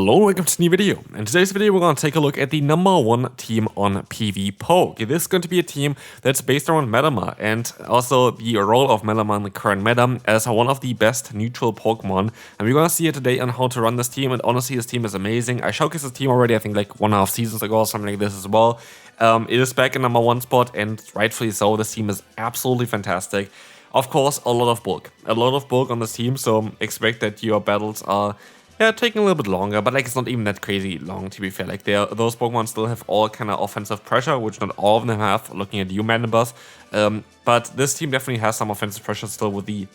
Hello and welcome to a new video. In today's video we're going to take a look at the #1 team on PvPoke. This is going to be a team that's based around Malamar and also the role of Malamar in the current meta as one of the best neutral Pokemon. And we're going to see it today on how to run this team, and honestly this team is amazing. I showcased this team already I think like 1.5 seasons ago or something like this as well. It is back in #1 spot and rightfully so. This team is absolutely fantastic. Of course, a lot of bulk on this team, so expect that your battles are taking a little bit longer, but like it's not even that crazy long to be fair. Like those Pokemon still have all kind of offensive pressure, which not all of them have, looking at you Mandibuzz. But this team definitely has some offensive pressure still with the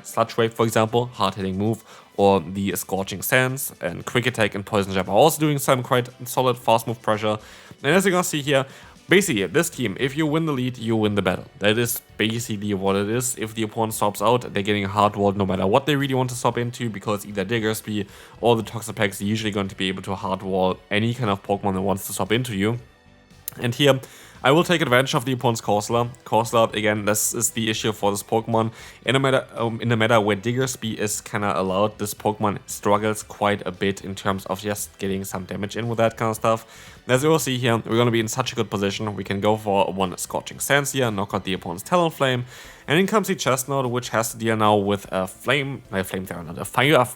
Sludge Wave, for example, hard-hitting move, or the Scorching Sands, and Quick Attack and Poison Jab are also doing some quite solid fast move pressure. And as you're gonna see here, basically, this team, if you win the lead, you win the battle. That is basically what it is. If the opponent swaps out, they're getting hard-walled no matter what they really want to swap into, because either Diggersby or the Toxapex are usually going to be able to hard-wall any kind of Pokemon that wants to swap into you. And here, I will take advantage of the opponent's Corsola. Corsola, again, this is the issue for this Pokemon. In a meta where Diggersby is kind of allowed, this Pokemon struggles quite a bit in terms of just getting some damage in with that kind of stuff. As you will see here, we're going to be in such a good position. We can go for one Scorching Sands here, knock out the opponent's Talonflame. And in comes the Chestnut, which has to deal now with a Fire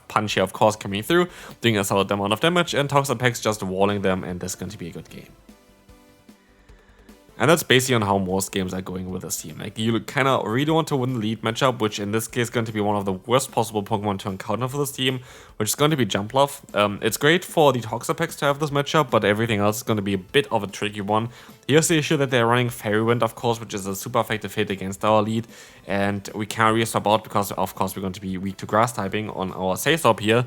Punch here, of course, coming through, doing a solid amount of damage, and Toxapex just walling them, and this is going to be a good game. And that's basically on how most games are going with this team. Like, you kind of really want to win the lead matchup, which in this case is going to be one of the worst possible Pokemon to encounter for this team, which is going to be Jumpluff. It's great for the Toxapex to have this matchup, but everything else is going to be a bit of a tricky one. Here's the issue that they're running Fairy Wind, of course, which is a super effective hit against our lead, and we can't really swap out because, of course, we're going to be weak to Grass typing on our Saysop here.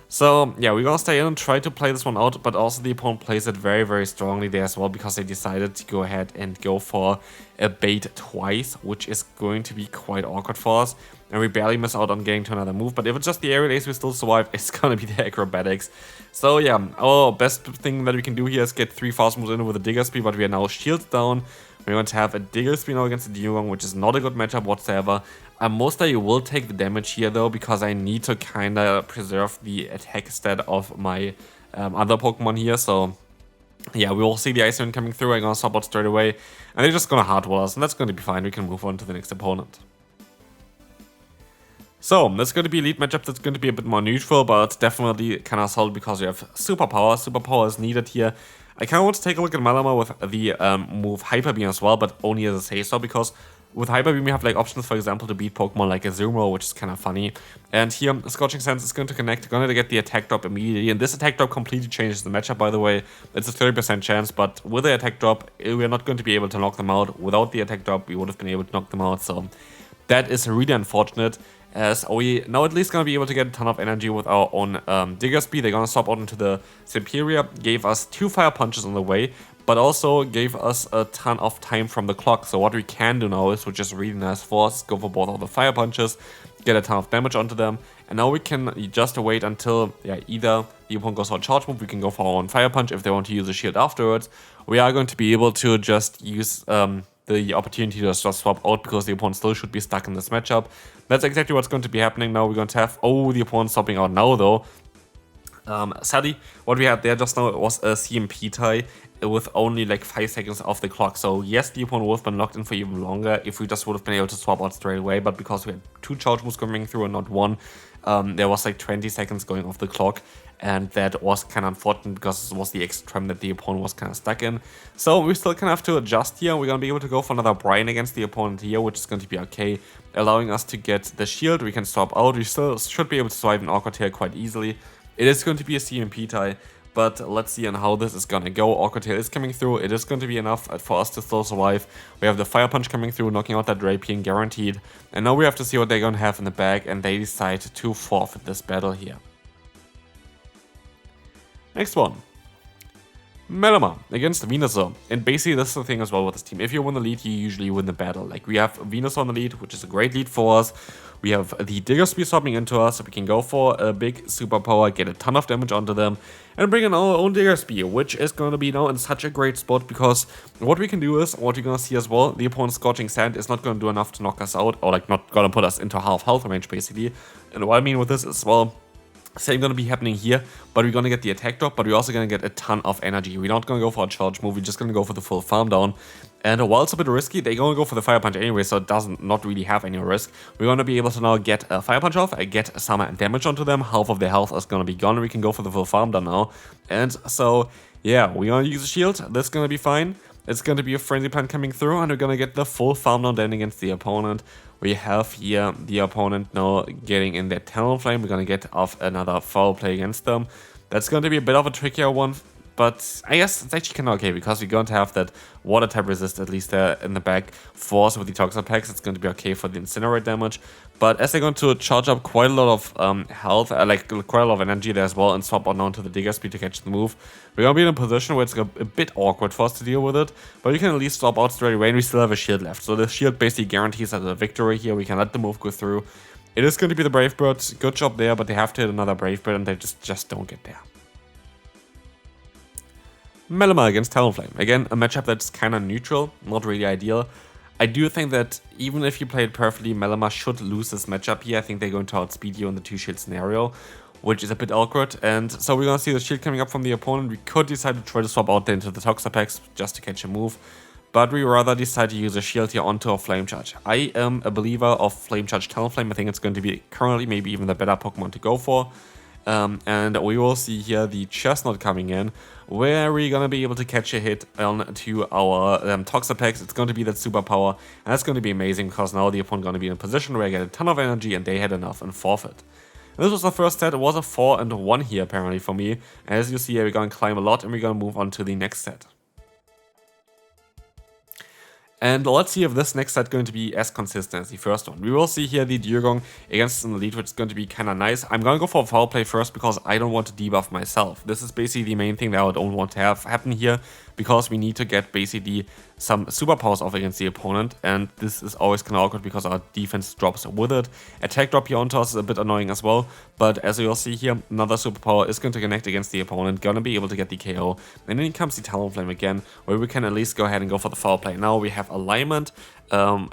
So yeah, we're gonna stay in and try to play this one out, but also the opponent plays it very, very strongly there as well, because they decided to go ahead and go for a bait twice, which is going to be quite awkward for us. And we barely miss out on getting to another move, but if it's just the aerial ace we still survive, it's gonna be the acrobatics. So yeah, our best thing that we can do here is get 3 fast moves in with a Diggersby, but we are now shielded down. We're going to have a Diggersby now against the Dugong, which is not a good matchup whatsoever. Most likely will take the damage here though, because I need to kind of preserve the attack stat of my other Pokemon here. So yeah, we will see the Ice Wind coming through. I'm going to swap out straight away, and they're just going to hard-wall us, and that's going to be fine. We can move on to the next opponent. So, that's going to be a lead matchup that's going to be a bit more neutral, but definitely kind of solid because we have Superpower. Superpower is needed here. I kind of want to take a look at Malamar with the move Hyper Beam as well, but only as a say-so, because with Hyper Beam we have like options, for example, to beat Pokemon like a Zumro, which is kind of funny. And here, Scorching Sands is going to connect, going to get the attack drop immediately, and this attack drop completely changes the matchup, by the way. It's a 30% chance, but with the attack drop, we're not going to be able to knock them out. Without the attack drop, we would have been able to knock them out, so that is really unfortunate. As we now at least gonna be able to get a ton of energy with our own Diggersby. They're gonna swap out into the Serperior, gave us 2 Fire Punches on the way, but also gave us a ton of time from the clock. So what we can do now is, which is really nice for us, go for both of the Fire Punches, get a ton of damage onto them, and now we can just wait until either the opponent goes for a charge move, we can go for our own Fire Punch. If they want to use a shield afterwards, we are going to be able to just use the opportunity to just swap out, because the opponent still should be stuck in this matchup. That's exactly what's going to be happening now. We're going to have, the opponent swapping out now though. Sadly, what we had there just now was a CMP tie with only like 5 seconds off the clock. So yes, the opponent would have been locked in for even longer if we just would have been able to swap out straight away, but because we had 2 charge moves coming through and not 1, there was like 20 seconds going off the clock, and that was kind of unfortunate because it was the extra time that the opponent was kind of stuck in. So we still kind of have to adjust here. We're going to be able to go for another Brine against the opponent here, which is going to be okay, allowing us to get the shield. We can swap out. We still should be able to survive an Awkward Tail quite easily. It is going to be a CMP tie, but let's see on how this is going to go. Awkward Tail is coming through. It is going to be enough for us to still survive. We have the Fire Punch coming through, knocking out that Drapion, guaranteed. And now we have to see what they're going to have in the bag, and they decide to forfeit this battle here. Next one. Malamar against Venusaur. And basically this is the thing as well with this team. If you win the lead, you usually win the battle. Like, we have Venusaur on the lead, which is a great lead for us. We have the Diggersby swapping into us, so we can go for a big superpower, get a ton of damage onto them, and bring in our own Diggersby, which is going to be now in such a great spot, because what we can do is, what you're going to see as well, the opponent's Scorching Sand is not going to do enough to knock us out, or like not going to put us into half health range basically. And what I mean with this is, well, Same gonna be happening here, but we're gonna get the attack drop, but we're also gonna get a ton of energy. We're not gonna go for a charge move, we're just gonna go for the full farm down. And while it's a bit risky, they're gonna go for the Fire Punch anyway, so it doesn't not really have any risk. We're gonna be able to now get a Fire Punch off, get some damage onto them, half of their health is gonna be gone, we can go for the full farm down now. And so, yeah, we're gonna use a shield, that's gonna be fine. It's going to be a Frenzy Plant coming through, and we're going to get the full farm down then against the opponent. We have here the opponent now getting in their Talonflame. We're going to get off another foul play against them. That's going to be a bit of a trickier one, but I guess it's actually kind of okay, because we're going to have that water type resist at least there in the back for us with the Toxic Packs. It's going to be okay for the Incinerate damage. But as they're going to charge up quite a lot of health, like quite a lot of energy there as well, and swap on down to the Digger Speed to catch the move, we're going to be in a position where it's a bit awkward for us to deal with it, but we can at least swap out straight away, and we still have a shield left. So the shield basically guarantees us a victory here. We can let the move go through. It is going to be the Brave Birds. Good job there, but they have to hit another Brave Bird, and they just don't get there. Malamar against Talonflame. Again, a matchup that's kind of neutral, not really ideal. I do think that even if you play it perfectly, Malamar should lose this matchup here. I think they're going to outspeed you in the 2-shield scenario, which is a bit awkward. And so we're going to see the shield coming up from the opponent. We could decide to try to swap out into the Toxic Packs just to catch a move, but we rather decide to use a shield here onto a Flame Charge. I am a believer of Flame Charge Talonflame. I think it's going to be currently maybe even the better Pokemon to go for. And we will see here the Chestnut coming in, where we're going to be able to catch a hit onto our Toxic Packs. It's going to be that superpower, and that's going to be amazing, because now the opponent going to be in a position where I get a ton of energy, and they had enough and forfeit. And this was the first set. It was a 4-1 here apparently for me. As you see here, we're going to climb a lot, and we're going to move on to the next set. And let's see if this next set is going to be as consistent as the first one. We will see here the Dugong against an Elite, which is going to be kind of nice. I'm going to go for a foul play first, because I don't want to debuff myself. This is basically the main thing that I don't want to have happen here, because we need to get basically some superpowers off against the opponent, and this is always kind of awkward because our defense drops with it. Attack drop here onto us is a bit annoying as well, but as you'll see here, another superpower is going to connect against the opponent, gonna be able to get the KO. And then comes the Talonflame again, where we can at least go ahead and go for the foul play. Now we have alignment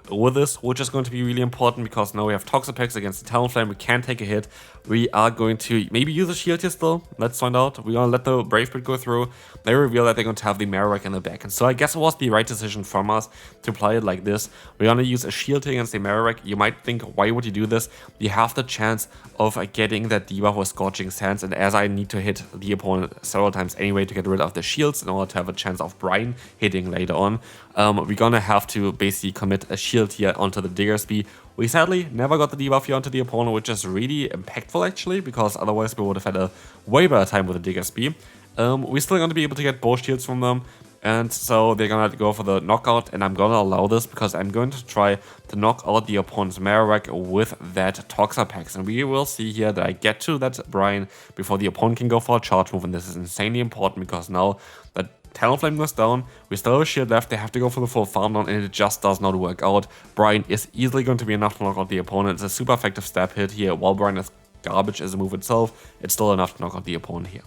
with this, which is going to be really important, because now we have Toxic Packs against the Talonflame. We can take a hit. We are going to maybe use a shield here still. Let's find out. We're going to let the Brave Bird go through. They reveal that they're going to have the Marowak in the back, and so I guess it was the right decision from us to play it like this. We're going to use a shield against the Marowak. You might think, why would you do this? You have the chance of getting that debuff with Scorching Sands, and as I need to hit the opponent several times anyway to get rid of the shields in order to have a chance of Brine hitting later on, we're going to have to basically commit a shield here onto the Diggersby. We sadly never got the debuff here onto the opponent, which is really impactful actually, because otherwise we would have had a way better time with the Diggersby. We're still going to be able to get both shields from them, and so they're going to go for the knockout, and I'm going to allow this because I'm going to try to knock out the opponent's Marowak with that Toxic Packs, and we will see here that I get to that Brine before the opponent can go for a charge move, and this is insanely important because now that Talonflame goes down, we still have a shield left, they have to go for the full farm down, and it just does not work out. Brine is easily going to be enough to knock out the opponent. It's a super effective stab hit here. While Brine is garbage as a move itself, it's still enough to knock out the opponent here.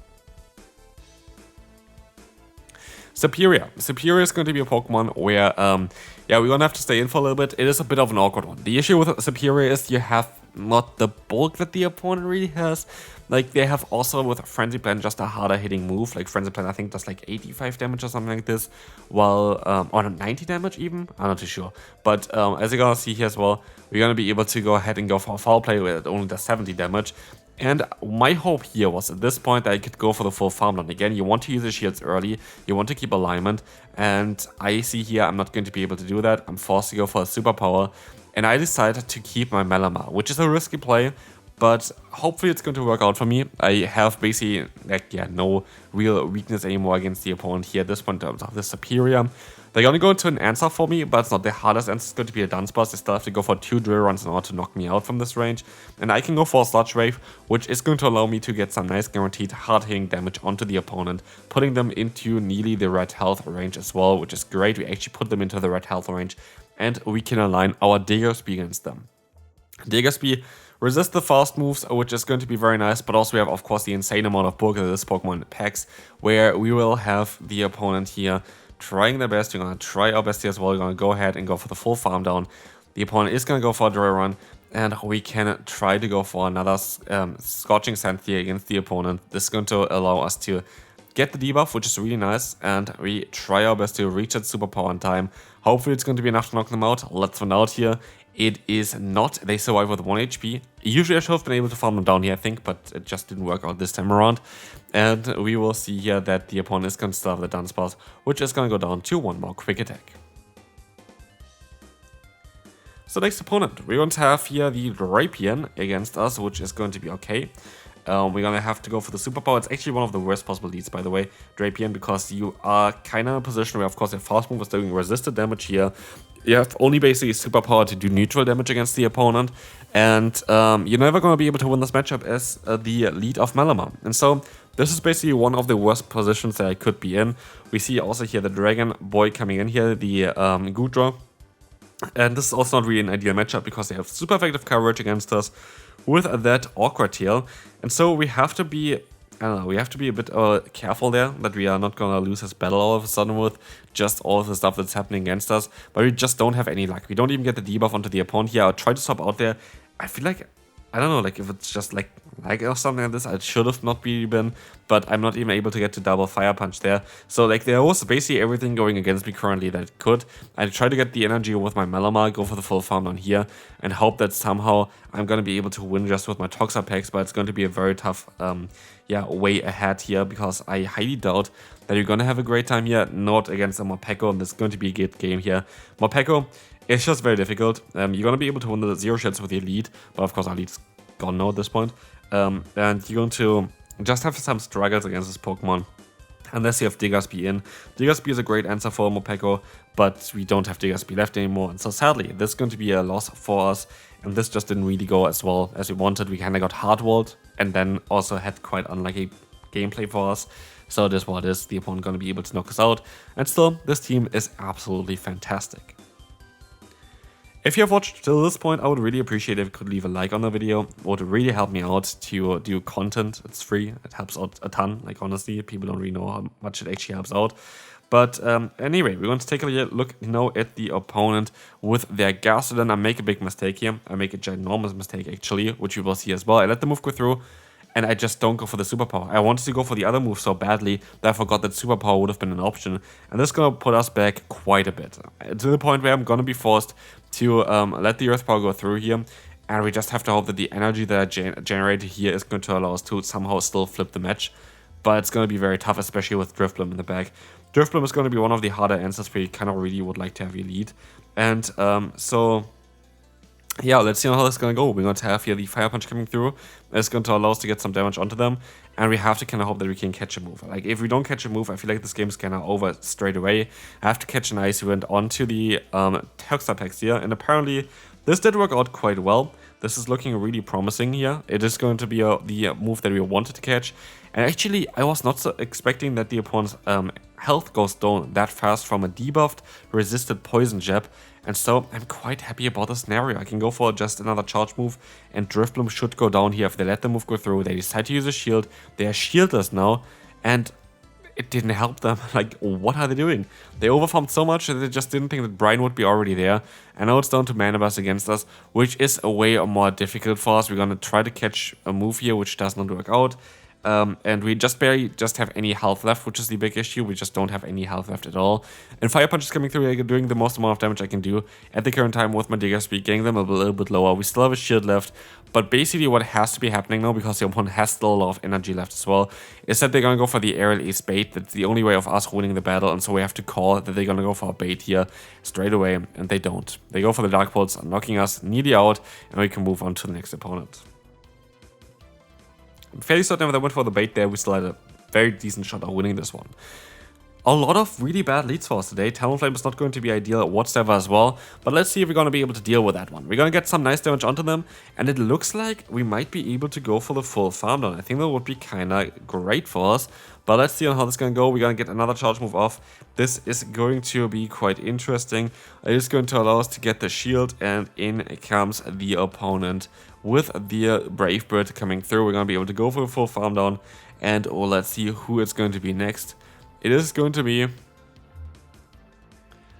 Serperior. Serperior is going to be a Pokemon where, yeah, we're going to have to stay in for a little bit. It is a bit of an awkward one. The issue with Serperior is you have not the bulk that the opponent really has. Like, they have also with Frenzy Plant just a harder hitting move. Like, Frenzy Plant I think does like 85 damage or something like this, while, or 90 damage even? I'm not too sure. But as you're going to see here as well, we're going to be able to go ahead and go for a foul play where it only does 70 damage. And my hope here was at this point that I could go for the full farm down. Again, you want to use the shields early, you want to keep alignment, and I see here I'm not going to be able to do that. I'm forced to go for a superpower, and I decided to keep my Malamar, which is a risky play, but hopefully it's going to work out for me. I have basically, like, yeah, no real weakness anymore against the opponent here at this point in terms of the Serperior. They're going to go into an answer for me, but it's not the hardest answer. It's going to be a Dunsparce. They still have to go for 2 drill runs in order to knock me out from this range. And I can go for a Sludge Wave, which is going to allow me to get some nice guaranteed hard-hitting damage onto the opponent, putting them into nearly the red health range as well, which is great. We actually put them into the red health range, and we can align our Diggersby against them. Diggersby resist the fast moves, which is going to be very nice, but also we have, of course, the insane amount of bulk that this Pokemon packs, where we will have the opponent here trying their best. We're going to try our best here as well. We're going to go ahead and go for the full farm down. The opponent is going to go for a dry run. And we can try to go for another Scorching Sand here against the opponent. This is going to allow us to get the debuff, which is really nice, and we try our best to reach that superpower in time. Hopefully it's going to be enough to knock them out. Let's find out here. It is not. They survive with 1 HP. Usually I should have been able to farm them down here, I think, but it just didn't work out this time around. And we will see here that the opponent is going to still have the Dunsparce, which is going to go down to 1 more quick attack. So next opponent, we're going to have here the Drapion against us, which is going to be okay. We're going to have to go for the superpower. It's actually one of the worst possible leads, by the way, Drapion, because you are kind of in a position where, of course, your fast move is doing resisted damage here. You have only basically superpower to do neutral damage against the opponent, and you're never going to be able to win this matchup as the lead of Malamar. And so this is basically one of the worst positions that I could be in. We see also here the Dragon Boy coming in here, the Goodra. And this is also not really an ideal matchup because they have super effective coverage against us with that awkward tail. And so we have to be, I don't know, we have to be a bit careful there that we are not gonna lose this battle all of a sudden with just all of the stuff that's happening against us. But we just don't have any luck. We don't even get the debuff onto the opponent here. I'll try to swap out there. I feel like, I don't know, like if it's just like or something like this, I should have not really been, but I'm not even able to get to double Fire Punch there. So like there was basically everything going against me currently that it could. I try to get the energy with my Malamar, go for the full farm down here, and hope that somehow I'm going to be able to win just with my Toxapex, but it's going to be a very tough way ahead here, because I highly doubt that you're going to have a great time here, not against a Morpeko, and this is going to be a good game here. Morpeko, it's just very difficult. You're going to be able to win the zero shits with your lead, but of course our lead's gone now at this point. And you're going to just have some struggles against this Pokemon, unless you have Diggersby in. Diggersby is a great answer for Morpeko, but we don't have Diggersby left anymore, and so sadly, this is going to be a loss for us, and this just didn't really go as well as we wanted. We kind of got hard-walled, and then also had quite unlucky gameplay for us. So this is what it is, the opponent going to be able to knock us out, and still, this team is absolutely fantastic. If you have watched till this point, I would really appreciate if you could leave a like on the video. It would really help me out to do content. It's free. It helps out a ton. Like, honestly, people don't really know how much it actually helps out. But anyway, we're going to take a look now at the opponent with their Gastrodon. I make a big mistake here. I make a ginormous mistake, actually, which you will see as well. I let the move go through, and I just don't go for the superpower. I wanted to go for the other move so badly that I forgot that superpower would have been an option. And this is going to put us back quite a bit, to the point where I'm going to be forced to let the Earth Power go through here. And we just have to hope that the energy that I generated here is going to allow us to somehow still flip the match. But it's going to be very tough, especially with Drifblim in the back. Drifblim is going to be one of the harder answers where you kind of really would like to have your lead. And so yeah, let's see how this is going to go. We're going to have here the Fire Punch coming through. It's going to allow us to get some damage onto them. And we have to kind of hope that we can catch a move. Like, if we don't catch a move, I feel like this game is kind of over straight away. I have to catch an Icy Wind onto the Toxapex here. And apparently, this did work out quite well. This is looking really promising here. It is going to be the move that we wanted to catch. And actually, I was not so expecting that the opponent's health goes down that fast from a debuffed, resisted Poison Jab. And so I'm quite happy about the scenario. I can go for just another charge move, and Drifblim should go down here if they let the move go through. They decide to use a shield. They are shieldless now, and it didn't help them. Like, what are they doing? They overfarmed so much that they just didn't think that Brian would be already there. And now it's down to Manabus against us, which is a way more difficult for us. We're going to try to catch a move here, which does not work out. And we just barely have any health left, which is the big issue. We just don't have any health left at all. And Fire Punch is coming through, like, doing the most amount of damage I can do at the current time with my Diggersby, getting them a little bit lower. We still have a shield left, but basically what has to be happening now, because the opponent has still a lot of energy left as well, is that they're going to go for the aerial ace bait. That's the only way of us winning the battle, and so we have to call that they're going to go for a bait here straight away, and they don't. They go for the Dark Pulse, knocking us nearly out, and we can move on to the next opponent. I'm fairly certain if they went for the bait there, we still had a very decent shot of winning this one. A lot of really bad leads for us today. Talonflame is not going to be ideal whatsoever as well, but let's see if we're going to be able to deal with that one. We're going to get some nice damage onto them, and it looks like we might be able to go for the full farm down. I think that would be kind of great for us, but let's see how this is going to go. We're going to get another charge move off. This is going to be quite interesting. It is going to allow us to get the shield, and in comes the opponent with the Brave Bird coming through. We're going to be able to go for a full farm down, and let's see who it's going to be next. It is going to be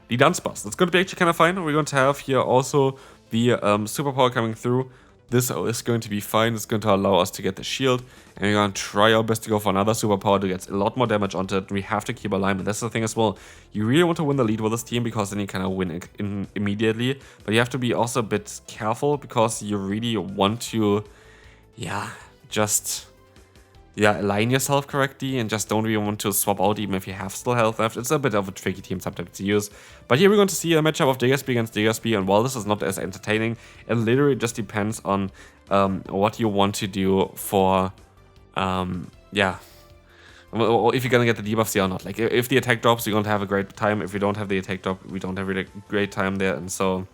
the Dunsparce. That's going to be actually kind of fine. We're going to have here also the superpower coming through, this is going to be fine. It's going to allow us to get the shield, and we're going to try our best to go for another superpower to get a lot more damage onto it. We have to keep alignment. That's the thing as well. You really want to win the lead with this team because then you kind of win immediately. But you have to be also a bit careful because you really want to, align yourself correctly and just don't really want to swap out even if you have still health left. It's a bit of a tricky team sometimes to use. But here we're going to see a matchup of Diggersby against Diggersby, and while this is not as entertaining, it literally just depends on what you want to do for, if you're gonna get the debuffs here or not. Like, if the attack drops, you're going to have a great time. If you don't have the attack drop, we don't have a really great time there, and so...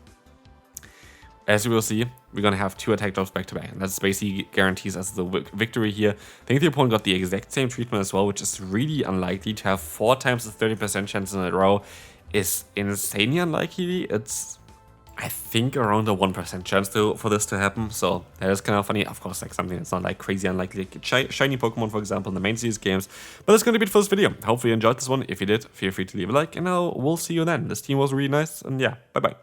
As you will see, we're going to have 2 attack drops back to back, and that's basically guarantees us the victory here. I think the opponent got the exact same treatment as well, which is really unlikely. To have 4 times the 30% chance in a row is insanely unlikely. It's, I think, around a 1% chance for this to happen, so that is kind of funny. Of course, like something that's not like crazy unlikely, like shiny Pokemon, for example, in the main series games. But that's going to be it for this video. Hopefully you enjoyed this one. If you did, feel free to leave a like, and we'll see you then. This team was really nice, and yeah, bye-bye.